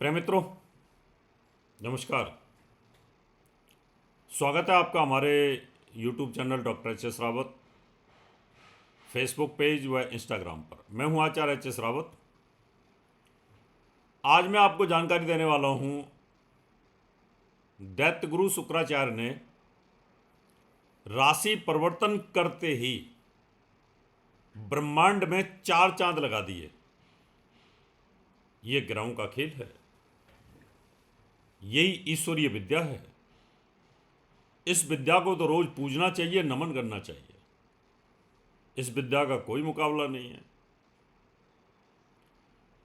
प्रिय मित्रों, नमस्कार। स्वागत है आपका हमारे YouTube channel doctor HS. Rawat, Facebook page व इंस्टाग्राम पर। मैं हूं आचार्य एच.एस. रावत। आज मैं आपको जानकारी देने वाला हूं, दैत्य गुरु शुक्राचार्य ने राशि परिवर्तन करते ही ब्रह्मांड में 4 चांद लगा दिए। ये ग्रहों का खेल है, यही ईश्वरीय विद्या है। इस विद्या को तो रोज पूजना चाहिए, नमन करना चाहिए। इस विद्या का कोई मुकाबला नहीं है।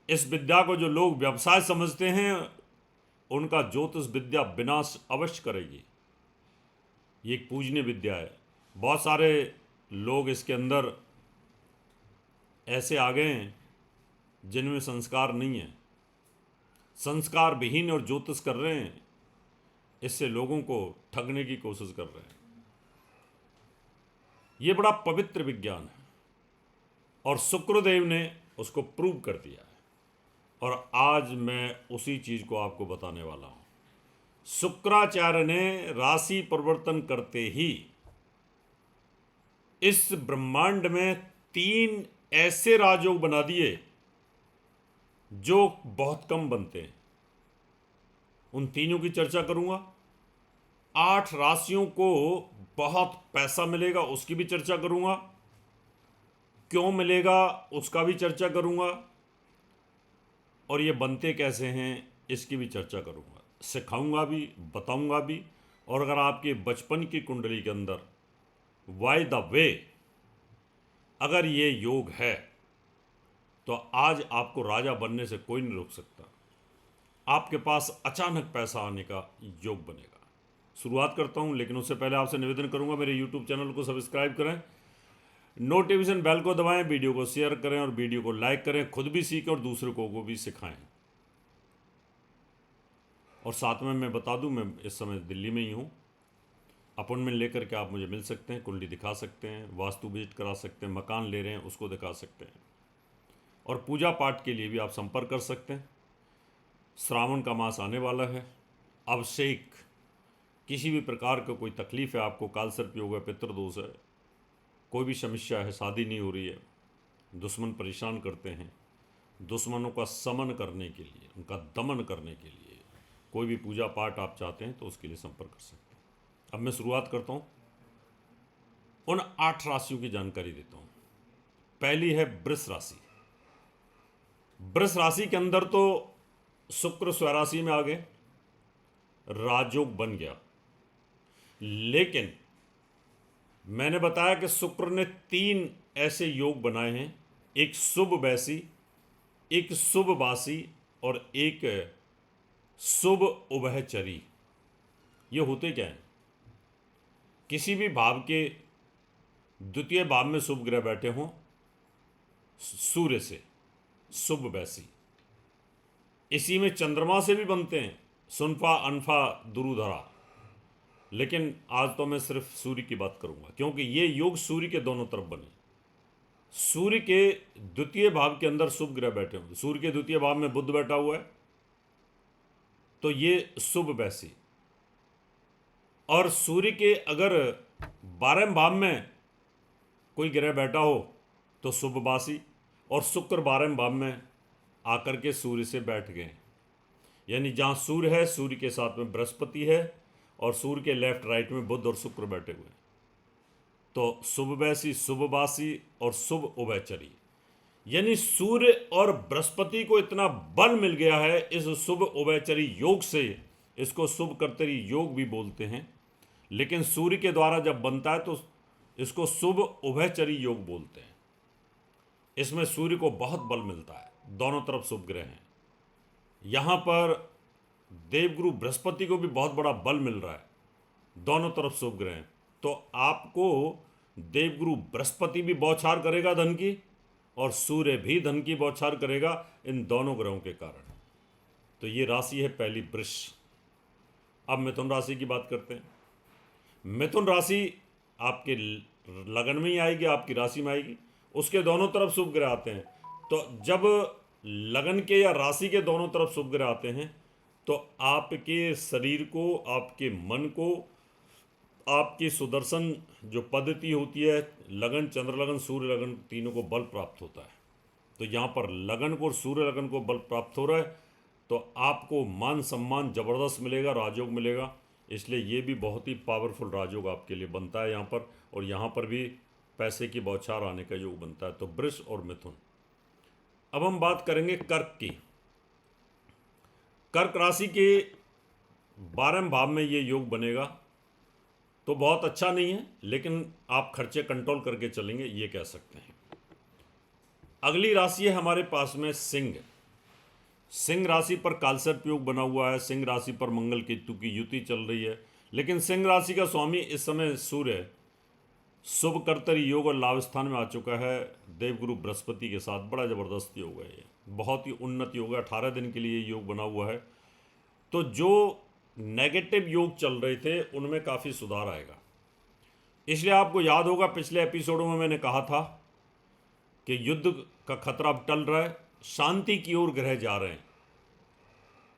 इस विद्या को जो लोग व्यवसाय समझते हैं, उनका ज्योतिष विद्या विनाश अवश्य करेगी। ये एक पूजनीय विद्या है। बहुत सारे लोग इसके अंदर ऐसे आ गए हैं जिनमें संस्कार नहीं है, संस्कार विहीन और ज्योतिष कर रहे हैं। इससे लोगों को ठगने की कोशिश कर रहे हैं। ये बड़ा पवित्र विज्ञान है और शुक्रदेव ने उसको प्रूव कर दिया है। और आज मैं उसी चीज को आपको बताने वाला हूं। शुक्राचार्य ने राशि परिवर्तन करते ही इस ब्रह्मांड में 3 ऐसे राजयोग बना दिए जो बहुत कम बनते हैं। उन तीनों की चर्चा करूंगा। 8 राशियों को बहुत पैसा मिलेगा, उसकी भी चर्चा करूंगा। क्यों मिलेगा उसका भी चर्चा करूंगा। और ये बनते कैसे हैं इसकी भी चर्चा करूंगा, सिखाऊंगा भी, बताऊंगा भी। और अगर आपके बचपन की कुंडली के अंदर बाय द वे अगर ये योग है तो आज आपको राजा बनने से कोई नहीं रोक सकता। आपके पास अचानक पैसा आने का योग बनेगा। शुरुआत करता हूं, लेकिन उससे पहले आपसे निवेदन करूंगा, मेरे यूट्यूब चैनल को सब्सक्राइब करें, नोटिफिकेशन बेल को दबाएं, वीडियो को शेयर करें और वीडियो को लाइक करें। खुद भी सीखें और दूसरों को भी सिखाएं। और साथ में मैं बता दूं, मैं इस समय दिल्ली में ही हूं। अपॉइंटमेंट लेकर के आप मुझे मिल सकते हैं, कुंडली दिखा सकते हैं, वास्तु विजिट करा सकते हैं, मकान ले रहे हैं उसको दिखा सकते हैं। और पूजा पाठ के लिए भी आप संपर्क कर सकते हैं। श्रावण का मास आने वाला है। अभिषेक, किसी भी प्रकार का कोई तकलीफ है आपको, कालसर्प योग है, पितृदोष है, कोई भी समस्या है, शादी नहीं हो रही है, दुश्मन परेशान करते हैं, दुश्मनों का समन करने के लिए, उनका दमन करने के लिए कोई भी पूजा पाठ आप चाहते हैं तो उसके लिए संपर्क कर सकते हैं। अब मैं शुरुआत करता हूँ, उन 8 राशियों की जानकारी देता हूँ। पहली है वृष राशि। वृष राशि के अंदर तो शुक्र स्वराशि में आ गए, राजयोग बन गया। लेकिन मैंने बताया कि शुक्र ने 3 ऐसे योग बनाए हैं, एक शुभ वैसी, एक शुभ वासी और एक शुभ उभयचरी। ये होते क्या हैं? किसी भी भाव के द्वितीय भाव में शुभ ग्रह बैठे हों, सूर्य से शुभ वैसी। इसी में चंद्रमा से भी बनते हैं, सुनफा अनफा दुरुधरा। लेकिन आज तो मैं सिर्फ सूर्य की बात करूंगा, क्योंकि ये योग सूर्य के दोनों तरफ बने। सूर्य के द्वितीय भाव के अंदर शुभ ग्रह बैठे हों। सूर्य के द्वितीय भाव में बुध बैठा हुआ है, तो ये शुभ वैसी। और सूर्य के अगर 12वें भाव में कोई ग्रह बैठा हो तो शुभ वासी। और शुक्र 12वें भाव में आकर के सूर्य से बैठ गए। यानी जहाँ सूर्य है, सूर्य के साथ में बृहस्पति है और सूर्य के लेफ्ट राइट में बुध और शुक्र बैठे हुए। तो शुभ वैसी, शुभ वासी और शुभ उभयचरी। यानी सूर्य और बृहस्पति को इतना बल मिल गया है इस शुभ उभयचरी योग से। इसको शुभ कर्तरी योग भी बोलते हैं, लेकिन सूर्य के द्वारा जब बनता है तो इसको शुभ उभयचरी योग बोलते हैं। इसमें सूर्य को बहुत बल मिलता है, दोनों तरफ शुभ ग्रह हैं। यहाँ पर देवगुरु बृहस्पति को भी बहुत बड़ा बल मिल रहा है, दोनों तरफ शुभ ग्रह हैं। तो आपको देवगुरु बृहस्पति भी बौछार करेगा धन की, और सूर्य भी धन की बौछार करेगा इन दोनों ग्रहों के कारण। तो ये राशि है पहली, वृष। अब मिथुन राशि की बात करते हैं। मिथुन राशि आपके लगन में ही आएगी, आपकी राशि में आएगी। उसके दोनों तरफ शुभ ग्रह आते हैं। तो जब लगन के या राशि के दोनों तरफ शुभ ग्रह आते हैं तो आपके शरीर को, आपके मन को, आपकी सुदर्शन जो पद्धति होती है, लगन, चंद्र लगन, सूर्य लगन, तीनों को बल प्राप्त होता है। तो यहाँ पर लगन को और सूर्य लगन को बल प्राप्त हो रहा है तो आपको मान सम्मान ज़बरदस्त मिलेगा, राजयोग मिलेगा। इसलिए ये भी बहुत ही पावरफुल राजयोग आपके लिए बनता है यहाँ पर। और यहाँ पर भी पैसे की बौछार आने का योग बनता है। तो वृष और मिथुन। अब हम बात करेंगे कर्क की। कर्क राशि के 12वें भाव में ये योग बनेगा तो बहुत अच्छा नहीं है, लेकिन आप खर्चे कंट्रोल करके चलेंगे, ये कह सकते हैं। अगली राशि है हमारे पास में सिंह। सिंह राशि पर कालसर्प योग बना हुआ है। सिंह राशि पर मंगल केतु की युति चल रही है। लेकिन सिंह राशि का स्वामी इस समय सूर्य शुभ कर्तरी योग और लाभ स्थान में आ चुका है देवगुरु बृहस्पति के साथ। बड़ा ज़बरदस्त योग है ये, बहुत ही उन्नत योग है। 18 दिन के लिए योग बना हुआ है। तो जो नेगेटिव योग चल रहे थे उनमें काफ़ी सुधार आएगा। इसलिए आपको याद होगा पिछले एपिसोडों में मैंने कहा था कि युद्ध का खतरा अब टल रहा है, शांति की ओर ग्रह जा रहे हैं।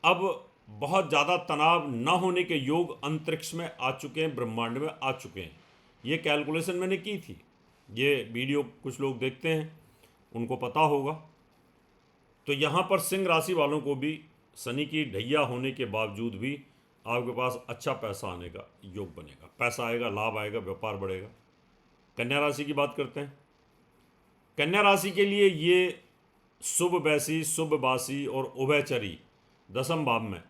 अब बहुत ज़्यादा तनाव न होने के योग अंतरिक्ष में आ चुके हैं, ब्रह्मांड में आ चुके हैं। ये कैलकुलेशन मैंने की थी। ये वीडियो कुछ लोग देखते हैं, उनको पता होगा। तो यहाँ पर सिंह राशि वालों को भी शनि की ढैया होने के बावजूद भी आपके पास अच्छा पैसा आने का योग बनेगा। पैसा आएगा, लाभ आएगा, व्यापार बढ़ेगा। कन्या राशि की बात करते हैं। कन्या राशि के लिए ये शुभ बैसी, शुभ बासी और उभयचरी दसम भाव में,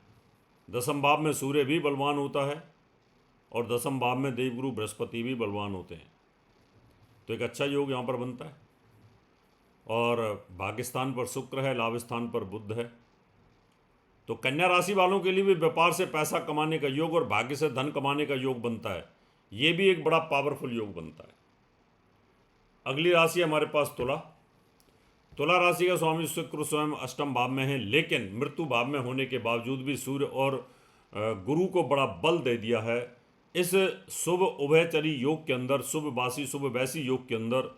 दसम भाव में सूर्य भी बलवान होता है और दसम भाव में देवगुरु बृहस्पति भी बलवान होते हैं। तो एक अच्छा योग यहाँ पर बनता है। और भाग्यस्थान पर शुक्र है, लाभ स्थान पर बुध है। तो कन्या राशि वालों के लिए भी व्यापार से पैसा कमाने का योग और भाग्य से धन कमाने का योग बनता है। ये भी एक बड़ा पावरफुल योग बनता है। अगली राशि हमारे पास तुला। तुला राशि का स्वामी शुक्र स्वयं अष्टम भाव में है, लेकिन मृत्यु भाव में होने के बावजूद भी सूर्य और गुरु को बड़ा बल दे दिया है। इस शुभ उभयचरी योग के अंदर, शुभ बासी शुभ वैसी योग के अंदर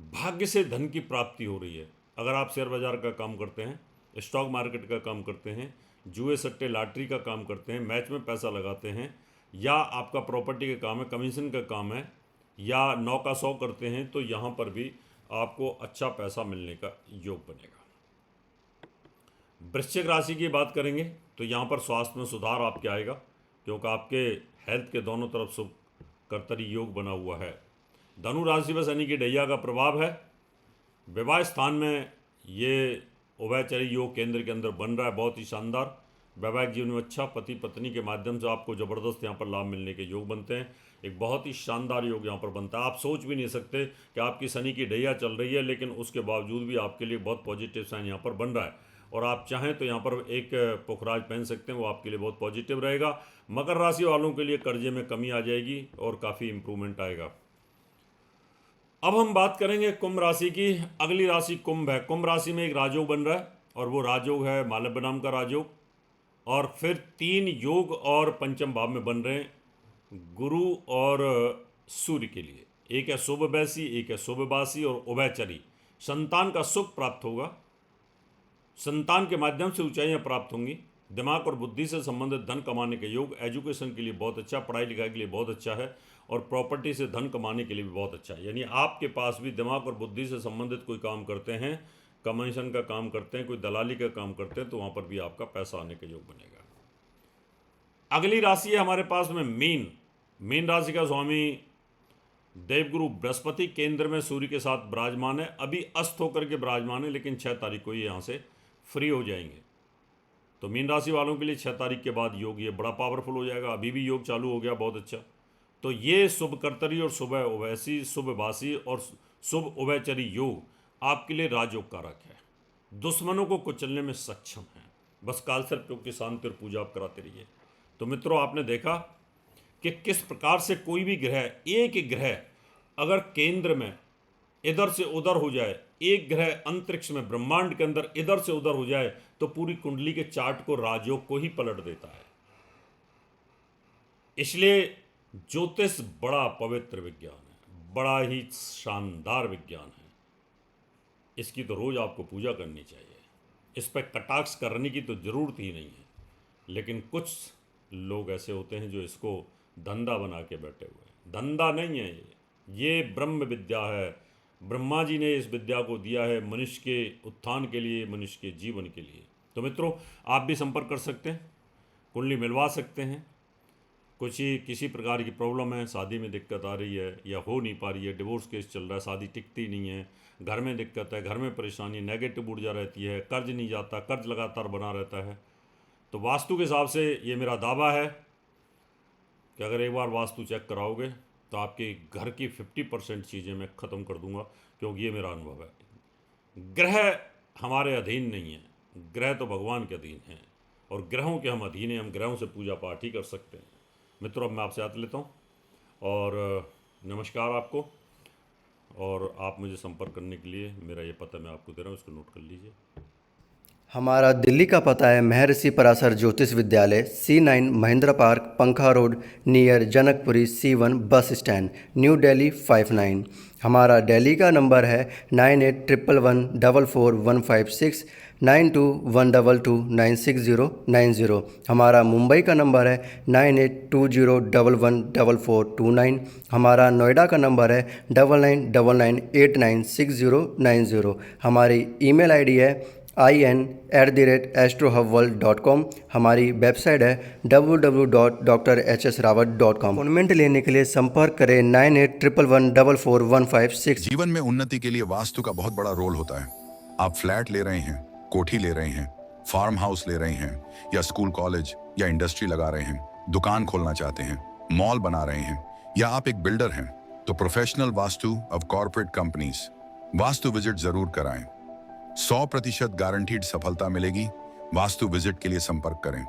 भाग्य से धन की प्राप्ति हो रही है। अगर आप शेयर बाजार का काम करते हैं, स्टॉक मार्केट का काम करते हैं, जुए सट्टे लॉटरी का काम करते हैं, मैच में पैसा लगाते हैं, या आपका प्रॉपर्टी का काम है, कमीशन का काम है, या 9 का 100 करते हैं, तो यहाँ पर भी आपको अच्छा पैसा मिलने का योग बनेगा। वृश्चिक राशि की बात करेंगे तो यहाँ पर स्वास्थ्य में सुधार आपके आएगा, क्योंकि आपके हेल्थ के दोनों तरफ शुभ कर्तरी योग बना हुआ है। धनु राशि में शनि की ढैया का प्रभाव है। विवाह स्थान में ये उभयचरी योग केंद्र के अंदर बन रहा है, बहुत ही शानदार। वैवाहिक जीवन में अच्छा, पति पत्नी के माध्यम से आपको ज़बरदस्त यहाँ पर लाभ मिलने के योग बनते हैं। एक बहुत ही शानदार योग यहाँ पर बनता है। आप सोच भी नहीं सकते कि आपकी शनि की ढैया चल रही है, लेकिन उसके बावजूद भी आपके लिए बहुत पॉजिटिव साइन यहाँ पर बन रहा है। और आप चाहें तो यहाँ पर एक पुखराज पहन सकते हैं, वो आपके लिए बहुत पॉजिटिव रहेगा। मकर राशि वालों के लिए कर्जे में कमी आ जाएगी और काफ़ी इम्प्रूवमेंट आएगा। अब हम बात करेंगे कुंभ राशि की। अगली राशि कुंभ है। कुंभ राशि में एक राजयोग बन रहा है और वो राजयोग है मालव्य नाम का राजयोग। और फिर 3 योग और पंचम भाव में बन रहे हैं गुरु और सूर्य के लिए। एक है शुभ बैसी, एक है शुभ बासी और उभयचरी। संतान का सुख प्राप्त होगा, संतान के माध्यम से ऊंचाइयां प्राप्त होंगी। दिमाग और बुद्धि से संबंधित धन कमाने के योग एजुकेशन के लिए बहुत अच्छा, पढ़ाई लिखाई के लिए बहुत अच्छा है, और प्रॉपर्टी से धन कमाने के लिए भी बहुत अच्छा है। यानी आपके पास भी दिमाग और बुद्धि से संबंधित कोई काम करते हैं, कमीशन का काम करते हैं, कोई दलाली का काम करते हैं, तो वहाँ पर भी आपका पैसा आने का योग बनेगा। अगली राशि है हमारे पास में मीन। मीन राशि का स्वामी देवगुरु बृहस्पति केंद्र में सूर्य के साथ विराजमान है। अभी अस्त होकर के विराजमान है, लेकिन 6 तारीख को ये यहाँ से फ्री हो जाएंगे। तो मीन राशि वालों के लिए 6 तारीख के बाद योग ये बड़ा पावरफुल हो जाएगा। अभी भी योग चालू हो गया, बहुत अच्छा। तो ये शुभ कर्तरी और शुभ उभयसी, शुभ बासी और शुभ उभयचरी योग आपके लिए राजयोग कारक है। दुश्मनों को कुचलने में सक्षम है। बस कालसर्प योग की शांति और पूजा आप कराते रहिए। तो मित्रों, आपने देखा कि किस प्रकार से कोई भी ग्रह, एक ग्रह अगर केंद्र में इधर से उधर हो जाए, एक ग्रह अंतरिक्ष में ब्रह्मांड के अंदर इधर से उधर हो जाए, तो पूरी कुंडली के चार्ट को, राजयोग को ही पलट देता है। इसलिए ज्योतिष बड़ा पवित्र विज्ञान है, बड़ा ही शानदार विज्ञान है। इसकी तो रोज आपको पूजा करनी चाहिए। इस पर कटाक्ष करने की तो ज़रूरत ही नहीं है, लेकिन कुछ लोग ऐसे होते हैं जो इसको धंधा बना के बैठे हुए हैं। धंधा नहीं है ये ब्रह्म विद्या है। ब्रह्मा जी ने इस विद्या को दिया है मनुष्य के उत्थान के लिए, मनुष्य के जीवन के लिए। तो मित्रों, आप भी संपर्क कर सकते हैं, कुंडली मिलवा सकते हैं। किसी प्रकार की प्रॉब्लम है, शादी में दिक्कत आ रही है या हो नहीं पा रही है, डिवोर्स केस चल रहा है, शादी टिकती नहीं है, घर में दिक्कत है, घर में परेशानी, नेगेटिव ऊर्जा रहती है, कर्ज नहीं जाता, कर्ज लगातार बना रहता है, तो वास्तु के हिसाब से ये मेरा दावा है कि अगर एक बार वास्तु चेक कराओगे तो आपके घर की 50% चीज़ें मैं ख़त्म कर दूंगा, क्योंकि ये मेरा अनुभव है। ग्रह हमारे अधीन नहीं है, ग्रह तो भगवान के अधीन हैं, और ग्रहों के हम अधीन हैं, हम ग्रहों से पूजा पाठ ही कर सकते हैं। मित्रों, अब मैं आपसे याद लेता हूँ और नमस्कार आपको। और आप मुझे संपर्क करने के लिए मेरा ये पता मैं आपको दे रहा हूँ, इसको नोट कर लीजिए। हमारा दिल्ली का पता है महर्षि पराशर ज्योतिष विद्यालय, C9 महेंद्र पार्क, पंखा road, near Janakpuri, C1 bus stand, new Delhi 59। हमारा दिल्ली का नंबर है 9811144156, 9212296090। हमारा मुंबई का नंबर है 9820114429। हमारा नोएडा का नंबर है 9999896090। हमारी ईमेल आईडी है in@astrohubworld.com। हमारी वेबसाइट है www.drhsrawat.com। अपॉइंटमेंट लेने के लिए संपर्क करें 9811144156। जीवन में उन्नति के लिए वास्तु का बहुत बड़ा रोल होता है। आप फ्लैट ले रहे हैं, कोठी ले रहे हैं, फार्म हाउस ले रहे हैं, या स्कूल कॉलेज या इंडस्ट्री लगा रहे हैं, दुकान खोलना चाहते हैं, मॉल बना रहे हैं, या आप एक बिल्डर हैं, तो professional vastu of corporate companies vastu visit जरूर कराएं। 100% गारंटीड सफलता मिलेगी। वास्तु विजिट के लिए संपर्क करें।